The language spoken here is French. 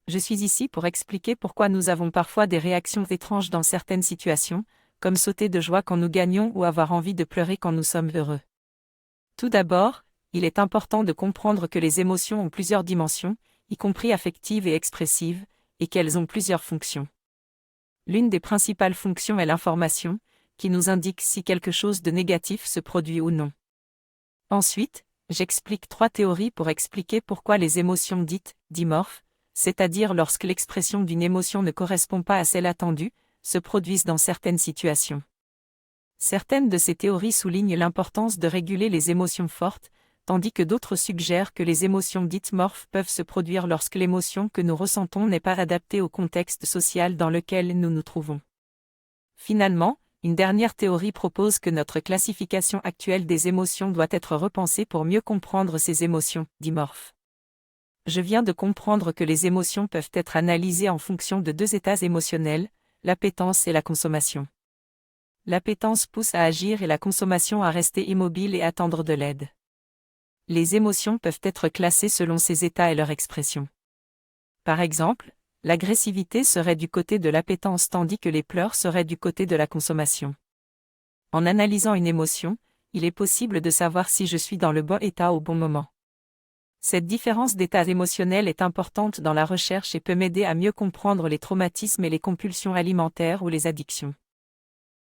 Je suis ici pour expliquer pourquoi nous avons parfois des réactions étranges dans certaines situations, comme sauter de joie quand nous gagnons ou avoir envie de pleurer quand nous sommes heureux. Tout d'abord, il est important de comprendre que les émotions ont plusieurs dimensions, y compris affectives et expressives, et qu'elles ont plusieurs fonctions. L'une des principales fonctions est l'information, qui nous indique si quelque chose de négatif se produit ou non. Ensuite, j'explique 3 théories pour expliquer pourquoi les émotions dites dimorphes, c'est-à-dire lorsque l'expression d'une émotion ne correspond pas à celle attendue, se produisent dans certaines situations. Certaines de ces théories soulignent l'importance de réguler les émotions fortes, tandis que d'autres suggèrent que les émotions dites morphes peuvent se produire lorsque l'émotion que nous ressentons n'est pas adaptée au contexte social dans lequel nous nous trouvons. Finalement, une dernière théorie propose que notre classification actuelle des émotions doit être repensée pour mieux comprendre ces émotions dimorphes. Je viens de comprendre que les émotions peuvent être analysées en fonction de 2 états émotionnels, l'appétence et la consommation. L'appétence pousse à agir et la consommation à rester immobile et attendre de l'aide. Les émotions peuvent être classées selon ces états et leur expression. Par exemple, l'agressivité serait du côté de l'appétence tandis que les pleurs seraient du côté de la consommation. En analysant une émotion, il est possible de savoir si je suis dans le bon état au bon moment. Cette différence d'état émotionnel est importante dans la recherche et peut m'aider à mieux comprendre les traumatismes et les compulsions alimentaires ou les addictions.